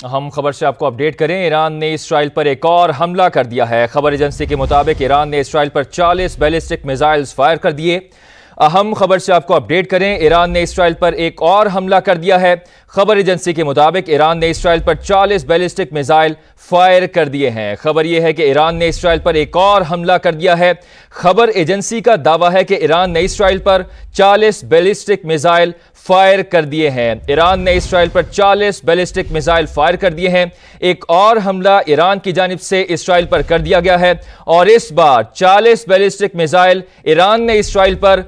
हम खबर से आपको अपडेट करें। ईरान ने इसराइल पर एक और हमला कर दिया है। खबर एजेंसी के मुताबिक ईरान ने इसराइल पर 40 बैलिस्टिक मिसाइल्स फायर कर दिए। अहम खबर से आपको अपडेट करें। ईरान ने इसराइल पर एक और हमला कर दिया है। खबर एजेंसी के मुताबिक ईरान ने इसराइल पर 40 बैलिस्टिक मिसाइल फायर कर दिए हैं। खबर यह है कि ईरान ने इसराइल पर एक और हमला कर दिया है। खबर एजेंसी का दावा है कि ईरान ने इसराइल पर 40 बैलिस्टिक मिसाइल फायर कर दिए हैं। ईरान ने इसराइल पर 40 बैलिस्टिक मिसाइल फायर कर दिए हैं। एक और हमला ईरान की जानिब से इसराइल पर कर दिया गया है और इस बार 40 बैलिस्टिक मिसाइल ईरान ने इसराइल पर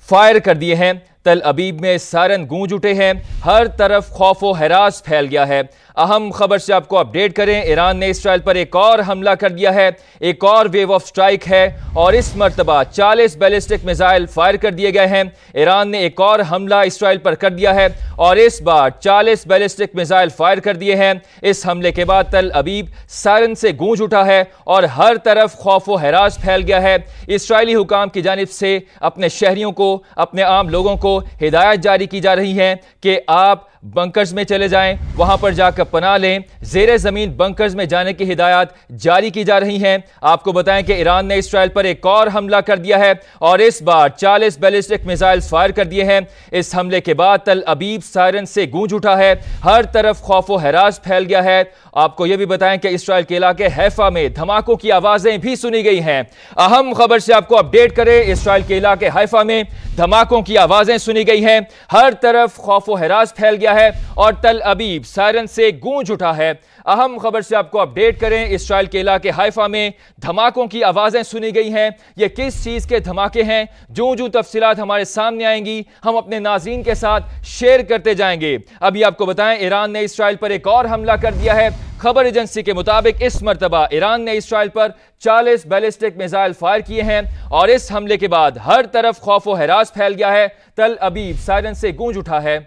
फायर कर दिए हैं। तल अबीब में सायरन गूंज उठे हैं। हर तरफ खौफ व हरास फैल गया है। अहम खबर से आपको अपडेट करें। ईरान ने इसराइल पर एक और हमला कर दिया है। एक और वेव ऑफ स्ट्राइक है और इस मर्तबा 40 बैलिस्टिक मिसाइल फायर कर दिए गए हैं। ईरान ने एक और हमला इसराइल पर कर दिया है और इस बार 40 बैलिस्टिक मिसाइल फायर कर दिए हैं। इस हमले के बाद तल अबीब सायरन से गूंज उठा है और हर तरफ खौफ व हरास फैल गया है। इसराइली हुकाम की जानिब से अपने शहरियों को, अपने आम लोगों को हिदायत जारी की जा रही है कि आप बंकर्स में चले जाएं, वहां पर जाकर पनाह लें। ज़ेरे ज़मीन बंकर्स में जाने की हिदायत जारी की जा रही हैं। आपको बताएं कि ईरान ने इसराइल पर एक और हमला कर दिया है और इस बार 40 बैलिस्टिक मिसाइल्स फायर कर दिए हैं। इस हमले के बाद तल अबीब सायरन से गूंज उठा है। हर तरफ खौफ व हरास फैल गया है। आपको यह भी बताएं कि इसराइल के इलाके हैफा में धमाकों की आवाजें भी सुनी गई हैं। अहम खबर से आपको अपडेट करें। इसराइल के इलाके हैफा में धमाकों की आवाजें सुनी गई हैं। हर तरफ खौफ व हरास फैल गया है और तल अबीब सायरन से गूंज उठा है। अहम खबर से आपको अपडेट करें। इसराइल के इलाके हाइफा में धमाकों की आवाजें सुनी गई हैं। ये किस चीज के धमाके हैं, जो तफसीलात हमारे सामने आएंगी हम अपने नाज़रीन के साथ शेयर करते जाएंगे। अभी आपको बताएं, ईरान ने इसराइल पर एक और हमला कर दिया है। खबर एजेंसी के मुताबिक इस मर्तबा ईरान ने इसराइल पर 40 बैलिस्टिक मिसाइल फायर किए हैं और इस हमले के बाद हर तरफ खौफ व हरास फैल गया है। तल अबीब सायरन से गूंज उठा है।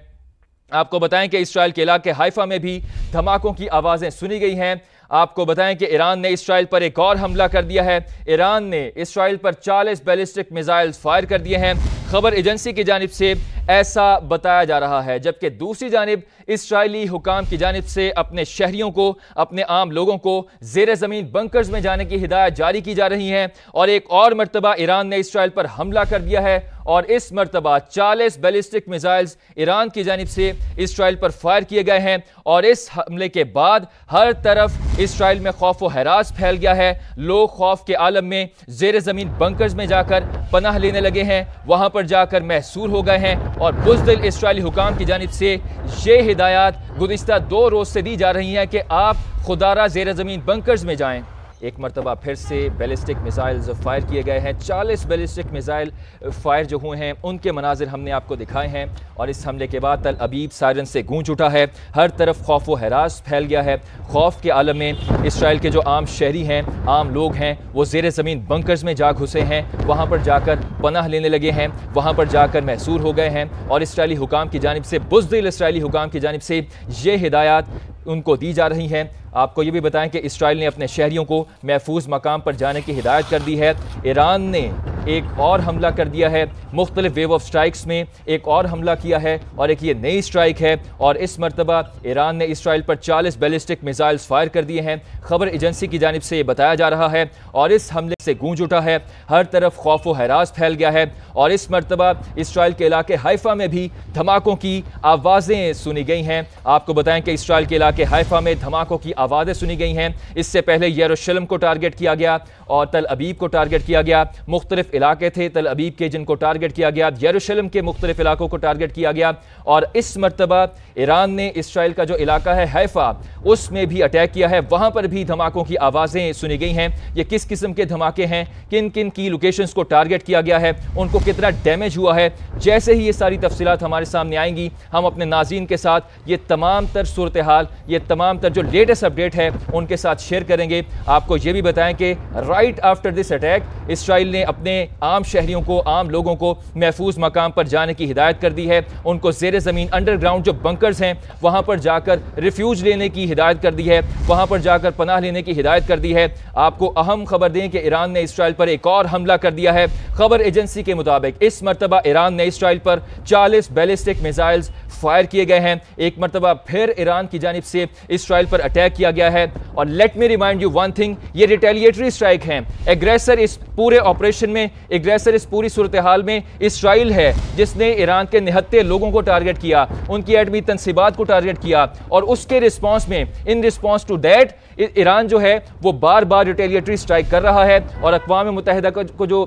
आपको बताएं कि इसराइल के इलाके हाइफा में भी धमाकों की आवाजें सुनी गई हैं। आपको बताएं कि ईरान ने इसराइल पर एक और हमला कर दिया है। ईरान ने इसराइल पर 40 बैलिस्टिक मिसाइल्स फायर कर दिए हैं। खबर एजेंसी की जानिब से ऐसा बताया जा रहा है, जबकि दूसरी जानिब इसराइली हुकाम की जानिब से अपने शहरियों को, अपने आम लोगों को ज़ेरे ज़मीन बंकर्स में जाने की हिदायत जारी की जा रही है। और एक और मरतबा ईरान ने इसराइल पर हमला कर दिया है और इस मरतबा 40 बैलिस्टिक मिसाइल्स ईरान की जानिब से इसराइल पर फायर किए गए हैं और इस हमले के बाद हर तरफ इसराइल में खौफ व हरास फैल गया है। लोग खौफ के आलम में ज़ेरे ज़मीन बंकर्स में जाकर पनाह लेने लगे हैं, वहां पर जाकर महसूर हो गए हैं और बुज़दिल इसराइली हुकाम की जानिब से ये हिदायत गुज़िश्ता 2 रोज़ से दी जा रही हैं कि आप खुदारा ज़ेरे ज़मीन बंकर्स में जाएं। एक मरतबा फिर से बैलिस्टिक मिसाइल्स फायर किए गए हैं। 40 बैलिस्टिक मिसाइल फायर जो हुए हैं उनके मनाजिर हमने आपको दिखाए हैं और इस हमले के बाद तल अबीब सायरन से गूंज उठा है। हर तरफ खौफ व हरास फैल गया है। खौफ के आलम में इसराइल के जो आम शहरी हैं, आम लोग हैं, वो ज़ेरे ज़मीन बंकर्स में जा घुसे हैं, वहाँ पर जाकर पनाह लेने लगे हैं, वहाँ पर जाकर महसूर हो गए हैं और इसराइली हुकाम की जानिब से, बुज़दिल इसराइली हुकाम की जानिब से ये हिदायत उनको दी जा रही हैं। आपको ये भी बताएं कि इसराइल ने अपने शहरियों को महफूज मकाम पर जाने की हिदायत कर दी है। ईरान ने एक और हमला कर दिया है। मुख्तलिफ वेव ऑफ स्ट्राइक्स में एक और हमला किया है और एक ये नई स्ट्राइक है और इस मरतबा ईरान ने इसराइल पर 40 बैलिस्टिक मिसाइल्स फायर कर दिए हैं। खबर एजेंसी की जानिब से ये बताया जा रहा है और इस हमले से गूंज उठा है। हर तरफ खौफ व हरास फैल गया है और इस मरतबा इसराइल के इलाके हाइफा में भी धमाकों की आवाज़ें सुनी गई हैं। आपको बताएं कि इसराइल के इलाके हाइफा में धमाकों की आवाज़ें सुनी गई हैं। इससे पहले यरूशलेम को टारगेट किया गया और तल अबीब को टारगेट किया गया। मुख्तलिफ इलाके थे तल अबीब के जिनको टारगेट किया गया, यरूशलेम के मुख्तलिफ इलाकों को टारगेट किया गया और इस मरतबा ईरान ने इसराइल का जो इलाका है हैफा उसमें भी अटैक किया है। वहां पर भी धमाकों की आवाज़ें सुनी गई हैं। ये किस किस्म के धमाके हैं, किन किन की लोकेशंस को टारगेट किया गया है, उनको कितना डैमेज हुआ है, जैसे ही ये सारी तफसीलात हमारे सामने आएंगी हम अपने नाज़रीन के साथ ये तमाम तर सूरत हाल, ये तमाम तर जो लेटेस्ट अपडेट है उनके साथ शेयर करेंगे। आपको ये भी बताएं कि right after this attack Israel ने अपने आम शहरियों को, आम लोगों को महफूज मकाम पर जाने की हिदायत कर दी है। उनको ज़ेरे ज़मीन अंडरग्राउंड जो बंकर्स हैं वहाँ पर जाकर रिफ्यूज लेने की हिदायत कर दी है, वहाँ पर जाकर पनाह लेने की हिदायत कर दी है। आपको अहम खबर दें कि ईरान ने इसराइल पर एक और हमला कर दिया है। खबर एजेंसी के मुताबिक इस मरतबा ईरान ने इसराइल पर 40 बैलिस्टिक मिसाइल्स फायर किए गए हैं। एक मरतबा फिर ईरान की जानिब से इसराइल पर अटैक किया गया है। और let me remind you one thing, ये रिटेलिएटरी स्ट्राइक हैं। एग्रेसर इस पूरे ऑपरेशन में, एग्रेसर इस पूरी सूरत हाल में इसराइल है, जिसने ईरान के निहत्ते लोगों को टारगेट किया, उनकी एटमी तनसीबात को टारगेट किया, और उसके रिस्पॉन्स में, in response to that, Iran जो है वो बार बार रिटेलिएटरी स्ट्राइक कर रहा है। और अक़वाम मुत्तहिदा को जो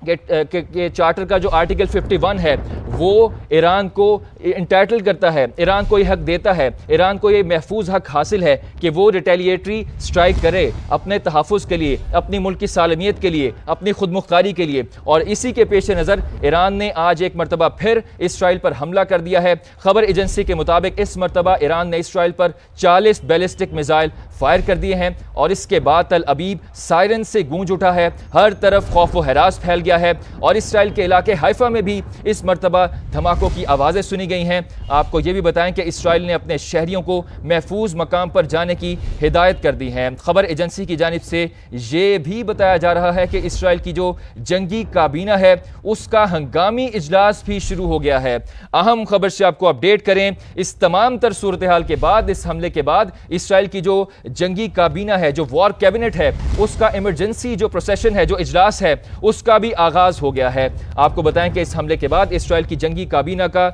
के चार्टर का जो आर्टिकल 51 है वो ईरान को इंटाइटल करता है, ईरान को ये हक देता है, ईरान को ये महफूज हक हासिल है कि वो रिटेलिएटरी स्ट्राइक करे अपने तहफ़्फ़ुज़ के लिए, अपनी मुल्क की सालमियत के लिए, अपनी खुद मुख्तारी के लिए। और इसी के पेश नज़र ईरान ने आज एक मरतबा फिर इसराइल पर हमला कर दिया है। खबर एजेंसी के मुताबिक इस मरतबा ईरान ने इसराइल पर 40 बैलिस्टिक मिसाइल फायर कर दिए हैं। और इसके बाद तल अबीब सायरन से गूंज उठा है, हर तरफ खौफ व हरास फैल गया है। और इसराइल के इलाके हाइफा में भी इस मरतबा धमाकों की आवाज़ें सुनी गई हैं। आपको ये भी बताएं कि इसराइल ने अपने शहरियों को महफूज मकाम पर जाने की हिदायत कर दी है। खबर एजेंसी की जानिब से ये भी बताया जा रहा है कि इसराइल की जो जंगी काबीना है उसका हंगामी इजलास भी शुरू हो गया है। अहम खबर से आपको अपडेट करें, इस तमाम तर सूरत हाल के बाद, इस हमले के बाद इसराइल की जो जंगी काबीना है, जो वॉर कैबिनेट है, उसका इमरजेंसी जो प्रोसेशन है, जो इजलास है, उसका भी आगाज़ हो गया है। आपको बताएं कि इस हमले के बाद इसराइल की जंगी काबीना का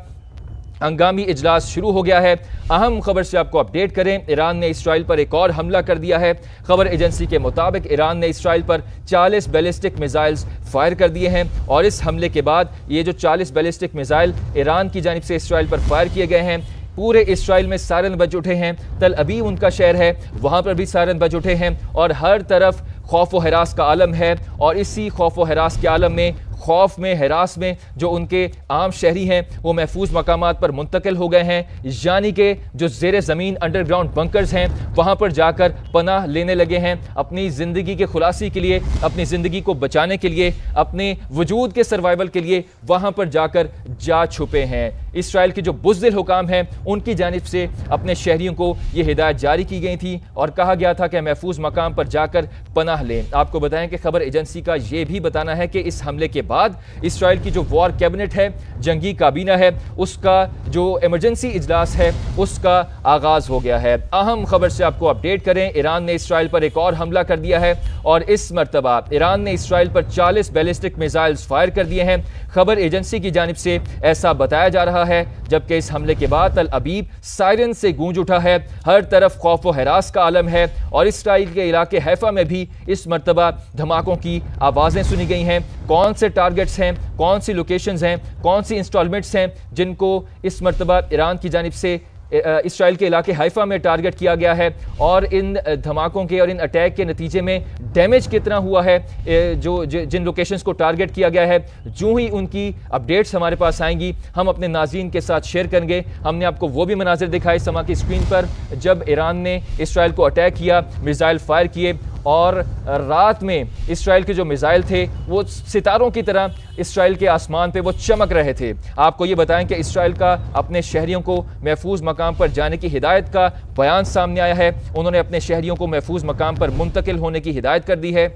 हंगामी इजलास शुरू हो गया है। अहम खबर से आपको अपडेट करें, ईरान ने इसराइल पर एक और हमला कर दिया है। खबर एजेंसी के मुताबिक ईरान ने इसराइल पर 40 बैलिस्टिक मिसाइल्स फायर कर दिए हैं। और इस हमले के बाद ये जो 40 बैलिस्टिक मिसाइल ईरान की जानिब से इसराइल पर फायर किए गए हैं, पूरे इसराइल में सायरन बज उठे हैं। तल अबीब उनका शहर है, वहाँ पर भी सायरन बज उठे हैं और हर तरफ खौफ व हरास का आलम है। और इसी खौफ व हरास के आलम में, खौफ में, हरास में जो उनके आम शहरी हैं वो महफूज मकामात पर मुंतकिल हो गए हैं। यानी कि जो ज़ेरे ज़मीन अंडरग्राउंड बंकर्स हैं वहाँ पर जाकर पनाह लेने लगे हैं, अपनी ज़िंदगी के खुलासी के लिए, अपनी ज़िंदगी को बचाने के लिए, अपने वजूद के सर्वाइवल के लिए वहाँ पर जाकर जा छुपे हैं। इसराइल के जो बुज़दिल हुकाम हैं उनकी जानिब से अपने शहरियों को ये हिदायत जारी की गई थी और कहा गया था कि महफूज मकाम पर जाकर पनाह लें। आपको बताएं कि खबर एजेंसी का ये भी बताना है कि इस हमले के बाद इसराइल की जो वॉर कैबिनेट है, जंगी काबीना है, उसका जो इमरजेंसी इजलास है उसका आगाज़ हो गया है। अहम खबर से आपको अपडेट करें, ईरान ने इसराइल पर एक और हमला कर दिया है और इस मरतबा ईरान ने इसराइल पर 40 बैलिस्टिक मिसाइल्स फायर कर दिए हैं। खबर एजेंसी की जानिब से ऐसा बताया जा रहा है, जबकि इस हमले के बाद तल अबीब सायरन से गूंज उठा है, हर तरफ खौफ व हरास का आलम है। और इसराइल के इलाके हैफा में भी इस मरतबा धमाकों की आवाज़ें सुनी गई हैं। कौन से टारगेट्स हैं, कौन सी लोकेशंस हैं, कौन सी इंस्टॉलमेंट्स हैं जिनको इस मरतबा ईरान की जानिब से इसराइल के इलाके हाइफा में टारगेट किया गया है, और इन धमाकों के और इन अटैक के नतीजे में डैमेज कितना हुआ है, जिन लोकेशंस को टारगेट किया गया है, जो ही उनकी अपडेट्स हमारे पास आएंगी हम अपने नाज़रीन के साथ शेयर करेंगे। हमने आपको वो भी मनाजिर दिखाए समा की स्क्रीन पर जब ईरान ने इसराइल को अटैक किया, मिसाइल फायर किए, और रात में इसराइल के जो मिसाइल थे वो सितारों की तरह इसराइल के आसमान पे वो चमक रहे थे। आपको ये बताएं कि इसराइल का अपने शहरियों को महफूज मकाम पर जाने की हिदायत का बयान सामने आया है। उन्होंने अपने शहरियों को महफूज मकाम पर मुंतकिल होने की हिदायत कर दी है।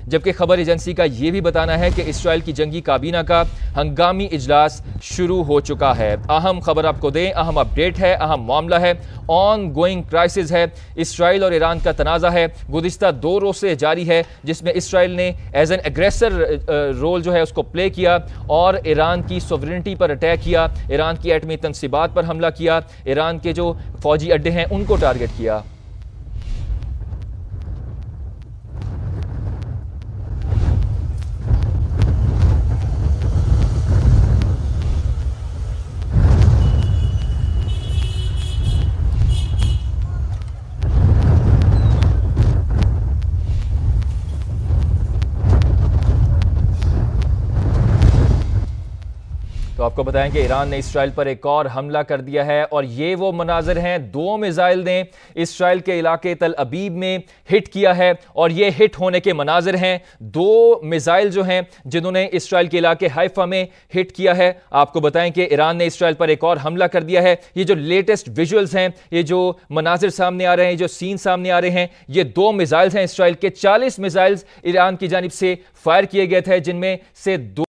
जबकि खबर एजेंसी का ये भी बताना है कि इसराइल की जंगी काबीना का हंगामी इजलास शुरू हो चुका है। अहम खबर आपको दें, अहम अपडेट है, अहम मामला है, ऑन गोइंग क्राइसिस है। इसराइल और ईरान का तनाज़ा है, गुज़िश्ता 2 रोज़ से जारी है, जिसमें इसराइल ने एज एन एग्रेसर रोल जो है उसको प्ले किया और ईरान की सोवरेनिटी पर अटैक किया, ईरान की एटमी तनसीबात पर हमला किया, ईरान के जो फौजी अड्डे हैं उनको टारगेट किया। तो तो आपको बताएं कि ईरान ने इसराइल पर एक और हमला कर दिया है और ये वो मनाजिर हैं, 2 मिसाइल ने इसराइल के इलाके तल अबीब में हिट किया है और ये हिट होने के मनाजिर हैं। 2 मिसाइल जो हैं जिन्होंने इसराइल के इलाके हाइफा में हिट किया है। आपको बताएं कि ईरान ने इसराइल पर एक और हमला कर दिया है। ये जो लेटेस्ट विजुअल्स हैं, ये जो मनाजिर सामने आ रहे हैं, जो सीन सामने आ रहे हैं, ये 2 मिसाइल्स हैं इसराइल के। 40 मिसाइल्स ईरान की जानिब से फायर किए गए थे, जिनमें से 2